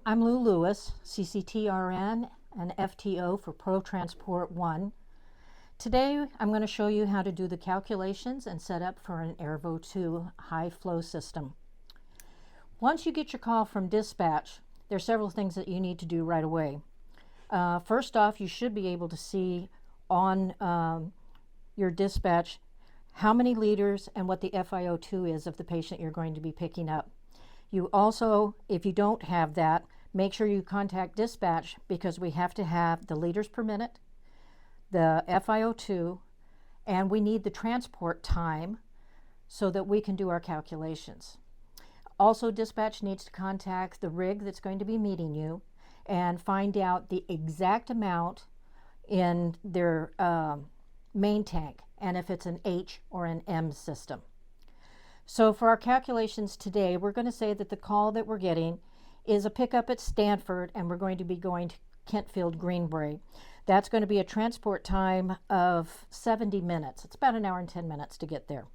I'm Lou Lewis, CCT-RN and FTO for ProTransport-1. Today I'm going to show you how to do the calculations and set up for an AIRVO 2 high flow system. Once you get your call from dispatch, there are several things that you need to do right away. First off, you should be able to see on your dispatch how many liters and what the FiO2 is of the patient you're going to be picking up. You also, if you don't have that, make sure you contact dispatch because we have to have the liters per minute, the FiO2, and we need the transport time so that we can do our calculations. Also, dispatch needs to contact the rig that's going to be meeting you and find out the exact amount in their main tank and if it's an H or an M system. So for our calculations today, we're going to say that the call that we're getting is a pickup at Stanford, and we're going to be going to Kentfield Greenbrae. That's going to be a transport time of 70 minutes. It's about an hour and 10 minutes to get there.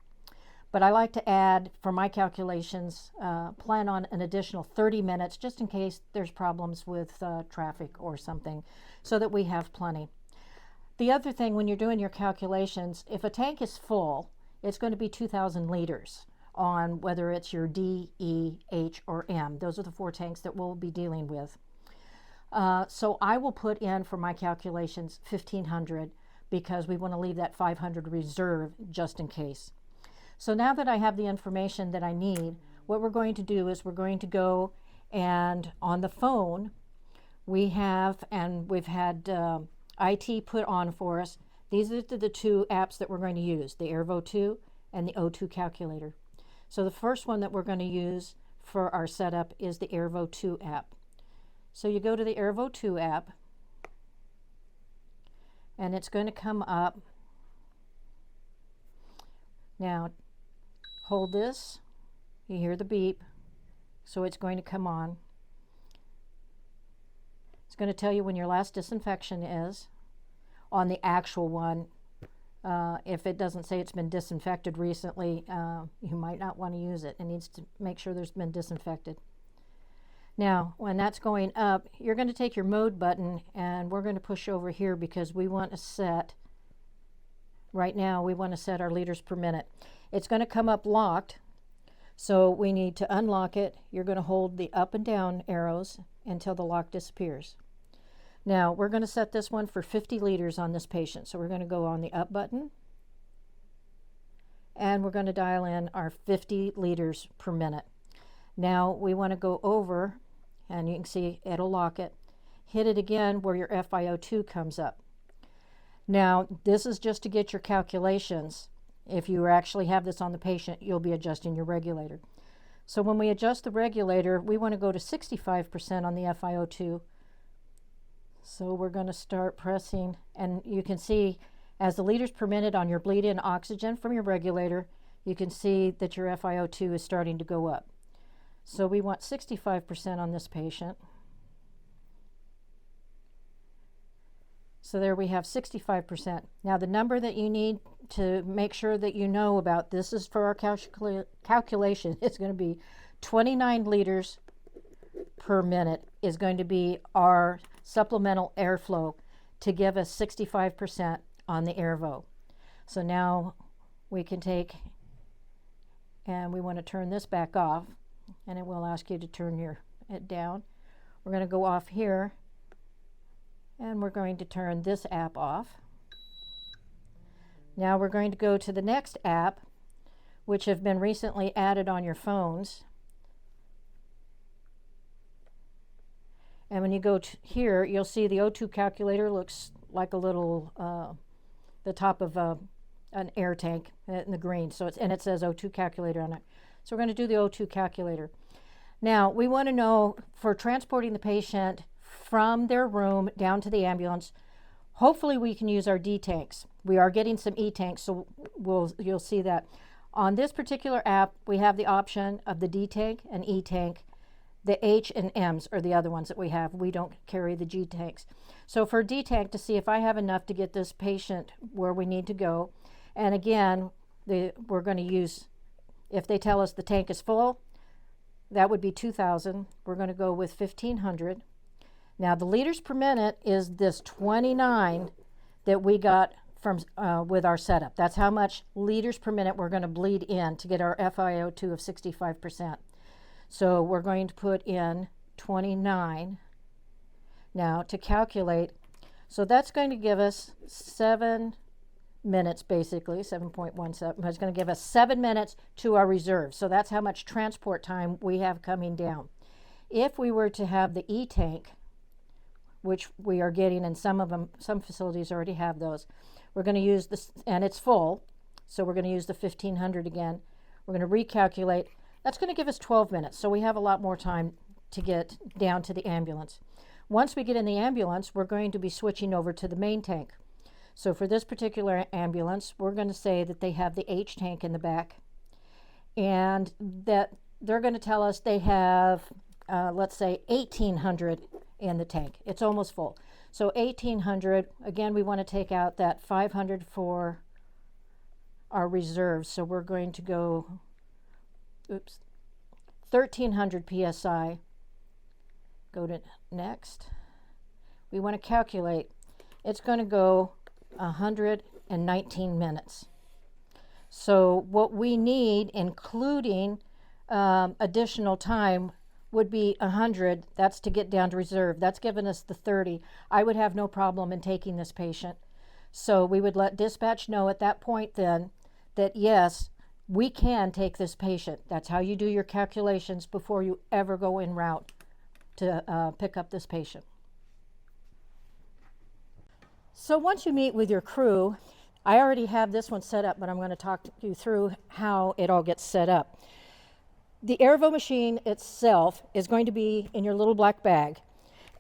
But I like to add, for my calculations, plan on an additional 30 minutes just in case there's problems with traffic or something, so that we have plenty. The other thing, when you're doing your calculations, if a tank is full, it's going to be 2,000 liters. On whether it's your D, E, H, or M. Those are the 4 tanks that we'll be dealing with. So I will put in for my calculations 1,500 because we want to leave that 500 reserve just in case. So now that I have the information that I need, what we're going to do is we're going to go and on the phone we have, and we've had IT put on for us, these are the 2 apps that we're going to use, the AIRVO 2 and the O2 calculator. So the first one that we're going to use for our setup is the AIRVO 2 app. So you go to the AIRVO 2 app, and it's going to come up. Now, hold this. You hear the beep, so it's going to come on. It's going to tell you when your last disinfection is on the actual one. If it doesn't say it's been disinfected recently, you might not want to use it. It needs to make sure there's been disinfected. Now, when that's going up, you're going to take your mode button and we're going to push over here because we want to set, right now, we want to set our liters per minute. It's going to come up locked, so we need to unlock it. You're going to hold the up and down arrows until the lock disappears. Now, we're going to set this one for 50 liters on this patient. So we're going to go on the up button, and we're going to dial in our 50 liters per minute. Now, we want to go over, and you can see it'll lock it. Hit it again where your FiO2 comes up. Now, this is just to get your calculations. If you actually have this on the patient, you'll be adjusting your regulator. So when we adjust the regulator, we want to go to 65% on the FiO2. So we're going to start pressing, and you can see as the liters per minute on your bleed-in oxygen from your regulator, you can see that your FiO2 is starting to go up. So we want 65% on this patient. So there we have 65%. Now the number that you need to make sure that you know about, this is for our calculation, it's going to be 29 liters per minute is going to be our supplemental airflow to give us 65% on the AIRVO. So now we can take, and we want to turn this back off, and it will ask you to turn it down. We're going to go off here, and we're going to turn this app off. Now we're going to go to the next app, which have been recently added on your phones. And when you go here, you'll see the O2 calculator looks like a little, the top of an air tank in the green. So and it says O2 calculator on it. So we're going to do the O2 calculator. Now, we want to know, for transporting the patient from their room down to the ambulance, hopefully we can use our D tanks. We are getting some E tanks, so you'll see that. On this particular app, we have the option of the D tank and E tank. The H and M's are the other ones that we have. We don't carry the G tanks. So for D tank, to see if I have enough to get this patient where we need to go, and again, we're going to use, if they tell us the tank is full, that would be 2,000. We're going to go with 1,500. Now the liters per minute is this 29 that we got from with our setup. That's how much liters per minute we're going to bleed in to get our FiO2 of 65%. So we're going to put in 29 now to calculate. So that's going to give us 7 minutes, basically 7.17. It's going to give us 7 minutes to our reserve. So that's how much transport time we have coming down. If we were to have the E-tank, which we are getting, and some of them, some facilities already have those, we're going to use this, and it's full, so we're going to use the 1,500 again. We're going to recalculate. That's going to give us 12 minutes, so we have a lot more time to get down to the ambulance. Once we get in the ambulance, we're going to be switching over to the main tank. So for this particular ambulance, we're going to say that they have the H tank in the back, and that they're going to tell us they have, let's say, 1,800 in the tank. It's almost full. So 1,800, again, we want to take out that 500 for our reserves. So we're going to go, 1,300 PSI. Go to next. We want to calculate. It's going to go 119 minutes. So what we need, including additional time, would be 100. That's to get down to reserve. That's given us the 30. I would have no problem in taking this patient. So we would let dispatch know at that point then that yes, we can take this patient. That's how you do your calculations before you ever go en route to pick up this patient. So once you meet with your crew, I already have this one set up, but I'm going to talk you through how it all gets set up. The AIRVO machine itself is going to be in your little black bag.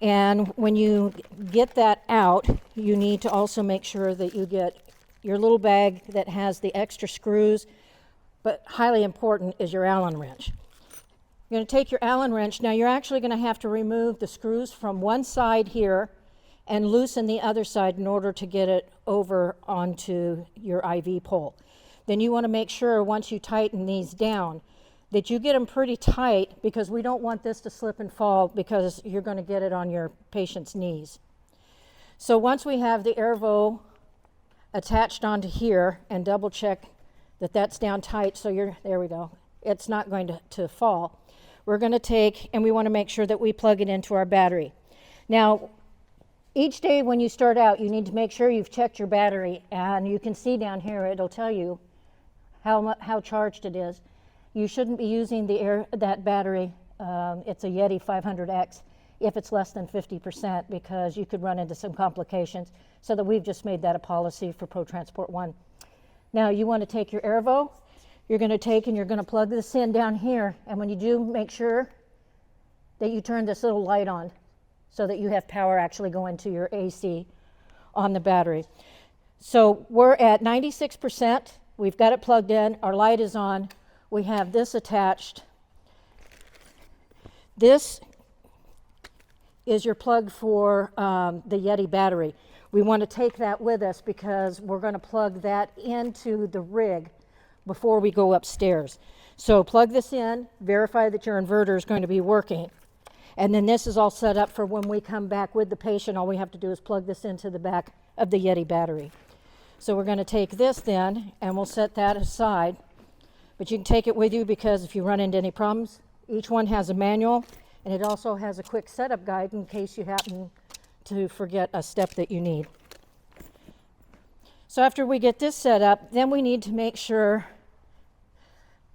And when you get that out, you need to also make sure that you get your little bag that has the extra screws, but highly important is your Allen wrench. You're going to take your Allen wrench. Now you're actually going to have to remove the screws from one side here and loosen the other side in order to get it over onto your IV pole. Then you want to make sure once you tighten these down that you get them pretty tight, because we don't want this to slip and fall, because you're going to get it on your patient's knees. So once we have the AIRVO attached onto here, and double check that that's down tight, so there we go, it's not going to fall. We're going to take, and we want to make sure that we plug it into our battery. Now, each day when you start out, you need to make sure you've checked your battery, and you can see down here, it'll tell you how charged it is. You shouldn't be using that battery, it's a Yeti 500X, if it's less than 50%, because you could run into some complications. So that we've just made that a policy for ProTransport-1. Now you want to take your AIRVO, you're going to take and you're going to plug this in down here, and when you do, make sure that you turn this little light on so that you have power actually going to your AC on the battery. So we're at 96%, we've got it plugged in, our light is on. We have this attached. This is your plug for the Yeti battery. We want to take that with us because we're going to plug that into the rig before we go upstairs. So plug this in, verify that your inverter is going to be working. And then this is all set up for when we come back with the patient. All we have to do is plug this into the back of the Yeti battery. So we're going to take this then, and we'll set that aside. But you can take it with you, because if you run into any problems, each one has a manual, and it also has a quick setup guide in case you happen to forget a step that you need. So after we get this set up, then we need to make sure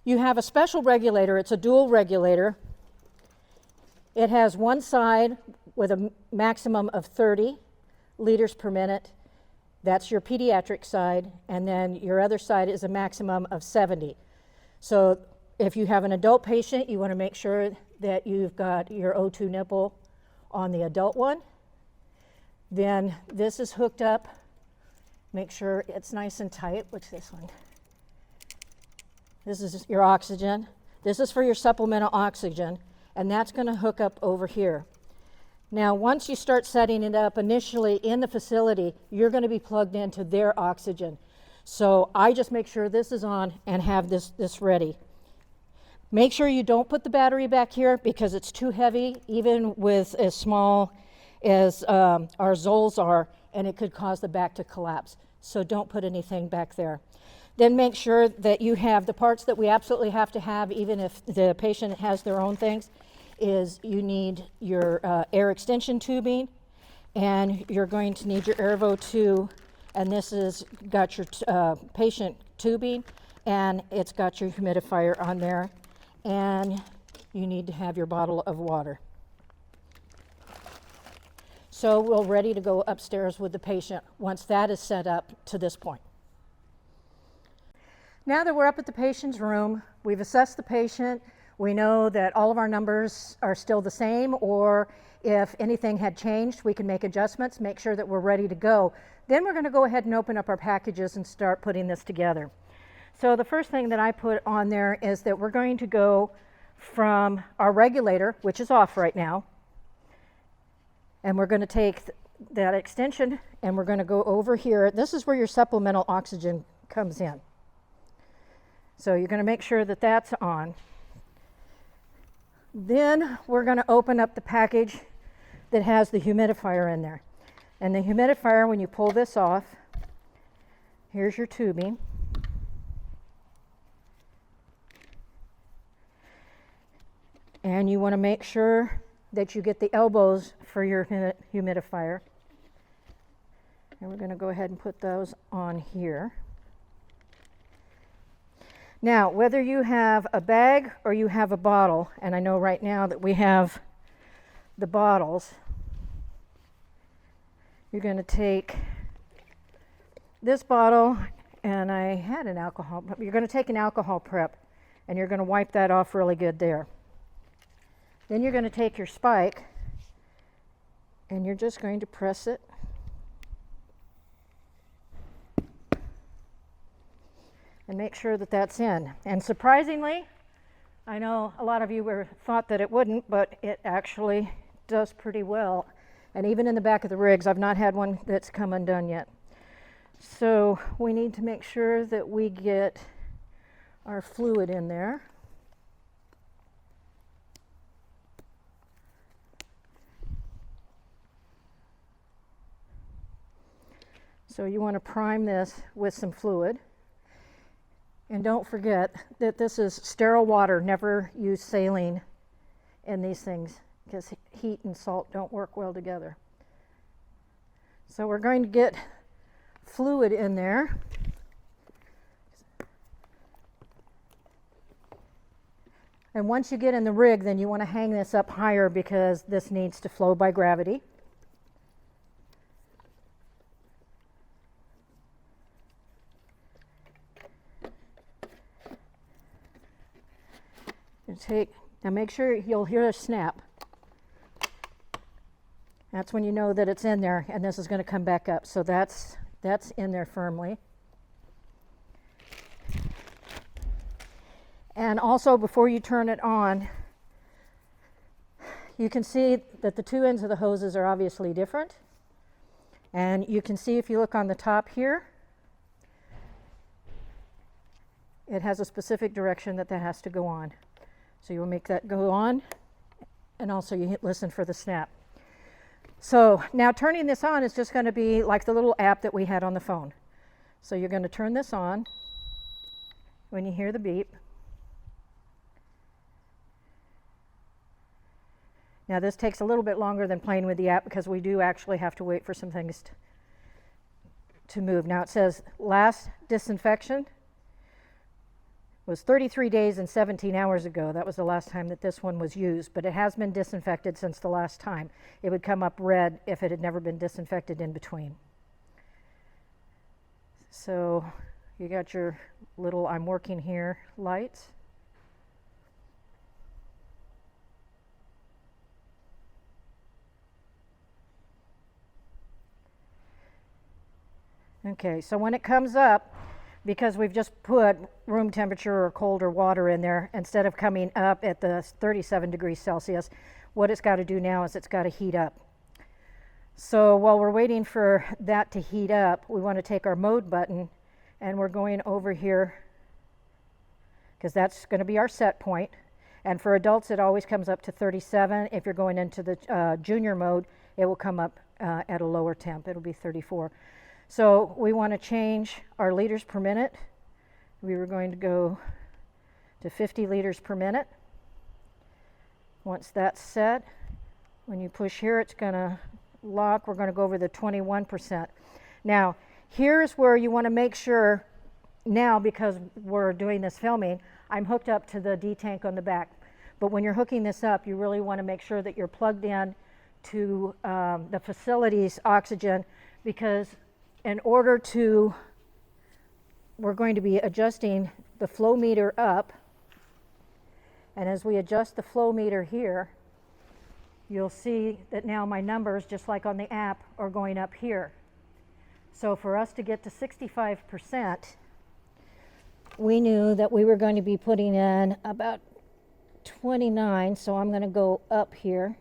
you have a special regulator. It's a dual regulator. It has one side with a maximum of 30 liters per minute. That's your pediatric side, and then your other side is a maximum of 70. So if you have an adult patient, you want to make sure that you've got your O2 nipple on the adult one. Then this is hooked up. Make sure it's nice and tight. What's this one? This is your oxygen. This is for your supplemental oxygen, and that's going to hook up over here. Now, once you start setting it up initially in the facility, you're going to be plugged into their oxygen. So I just make sure this is on and have this ready. Make sure you don't put the battery back here because it's too heavy, even with as small as our Zols are, and it could cause the back to collapse. So don't put anything back there. Then make sure that you have the parts that we absolutely have to have, even if the patient has their own things, is you need your air extension tubing, and you're going to need your AIRVO 2, and this has got your patient tubing, and it's got your humidifier on there, and you need to have your bottle of water. So we're ready to go upstairs with the patient once that is set up to this point. Now that we're up at the patient's room, we've assessed the patient. We know that all of our numbers are still the same, or if anything had changed, we can make adjustments, make sure that we're ready to go. Then we're going to go ahead and open up our packages and start putting this together. So the first thing that I put on there is that we're going to go from our regulator, which is off right now, and we're going to take that extension and we're going to go over here. This is where your supplemental oxygen comes in. So you're going to make sure that that's on. Then we're going to open up the package that has the humidifier in there. And the humidifier, when you pull this off, here's your tubing. And you want to make sure that you get the elbows for your humidifier. And we're going to go ahead and put those on here. Now, whether you have a bag or you have a bottle, and I know right now that we have the bottles, you're going to take this bottle, and I had an alcohol, but you're going to take an alcohol prep, and you're going to wipe that off really good there. Then you're going to take your spike, and you're just going to press it. And make sure that that's in. And surprisingly, I know a lot of you thought that it wouldn't, but it actually does pretty well. And even in the back of the rigs, I've not had one that's come undone yet. So we need to make sure that we get our fluid in there. So you want to prime this with some fluid. And don't forget that this is sterile water. Never use saline in these things because heat and salt don't work well together. So we're going to get fluid in there. And once you get in the rig, then you want to hang this up higher because this needs to flow by gravity. Now make sure you'll hear a snap. That's when you know that it's in there, and this is going to come back up. So that's in there firmly. And also, before you turn it on, you can see that the two ends of the hoses are obviously different. And you can see if you look on the top here, it has a specific direction that has to go on. So you'll make that go on, and also you listen for the snap. So now turning this on is just going to be like the little app that we had on the phone. So you're going to turn this on when you hear the beep. Now this takes a little bit longer than playing with the app because we do actually have to wait for some things to move. Now it says last disinfection was 33 days and 17 hours ago. That was the last time that this one was used, but it has been disinfected since the last time. It would come up red if it had never been disinfected in between. So you got your little I'm working here lights. Okay, so when it comes up, because we've just put room temperature or colder water in there, instead of coming up at the 37 degrees Celsius, what it's got to do now is it's got to heat up. So while we're waiting for that to heat up, we want to take our mode button, and we're going over here because that's going to be our set point. And for adults, it always comes up to 37. If you're going into the junior mode, it will come up at a lower temp. It'll be 34. So we want to change our liters per minute. We were going to go to 50 liters per minute. Once that's set, when you push here, it's going to lock. We're going to go over the 21%. Now, here's where you want to make sure, now because we're doing this filming, I'm hooked up to the D tank on the back. But when you're hooking this up, you really want to make sure that you're plugged in to the facility's oxygen, because in order to, we're going to be adjusting the flow meter up. And as we adjust the flow meter here, you'll see that now my numbers, just like on the app, are going up here. So for us to get to 65%, we knew that we were going to be putting in about 29, so I'm going to go up here.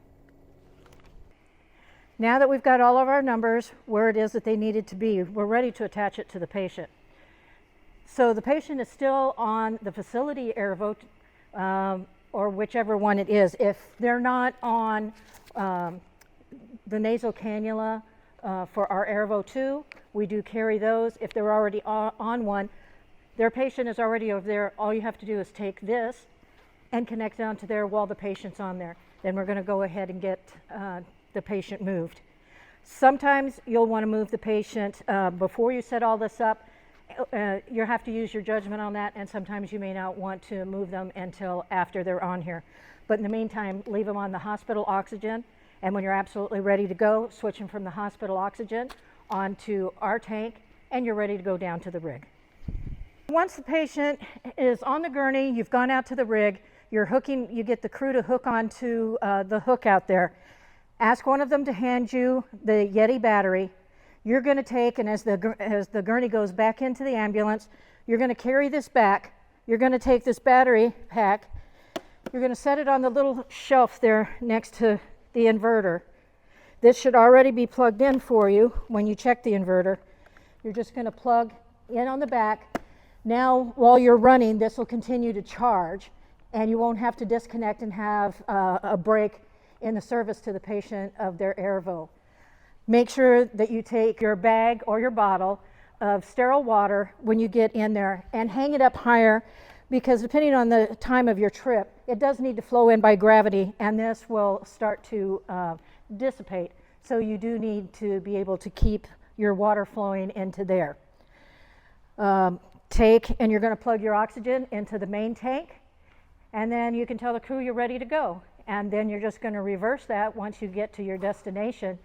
Now that we've got all of our numbers where it is that they needed to be, we're ready to attach it to the patient. So the patient is still on the facility AIRVO, or whichever one it is. If they're not on the nasal cannula for our AIRVO 2, we do carry those. If they're already on one, their patient is already over there. All you have to do is take this and connect onto there while the patient's on there. Then we're going to go ahead and get the patient moved. Sometimes you'll want to move the patient before you set all this up. You have to use your judgment on that, and sometimes you may not want to move them until after they're on here. But in the meantime, leave them on the hospital oxygen, and when you're absolutely ready to go, switch them from the hospital oxygen onto our tank, and you're ready to go down to the rig. Once the patient is on the gurney, you've gone out to the rig, you're hooking, you get the crew to hook onto the hook out there. Ask one of them to hand you the Yeti battery. You're going to take, and as the gurney goes back into the ambulance, you're going to carry this back. You're going to take this battery pack. You're going to set it on the little shelf there next to the inverter. This should already be plugged in for you when you check the inverter. You're just going to plug in on the back. Now, while you're running, this will continue to charge, and you won't have to disconnect and have a break in the service to the patient of their AIRVO. Make sure that you take your bag or your bottle of sterile water when you get in there and hang it up higher, because depending on the time of your trip, it does need to flow in by gravity, and this will start to dissipate. So you do need to be able to keep your water flowing into there. And you're going to plug your oxygen into the main tank, and then you can tell the crew you're ready to go. And then you're just going to reverse that once you get to your destination.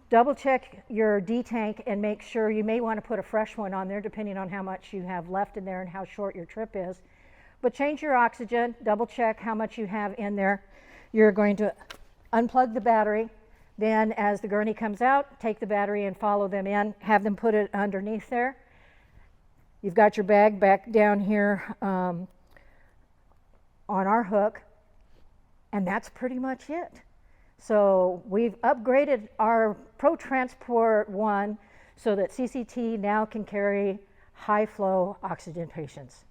Double check your D tank and make sure, you may want to put a fresh one on there depending on how much you have left in there and how short your trip is. But change your oxygen, double check how much you have in there. You're going to unplug the battery. Then as the gurney comes out, take the battery and follow them in, have them put it underneath there. You've got your bag back down here on our hook, and that's pretty much it. So we've upgraded our ProTransport-1 so that CCT now can carry high flow oxygen patients.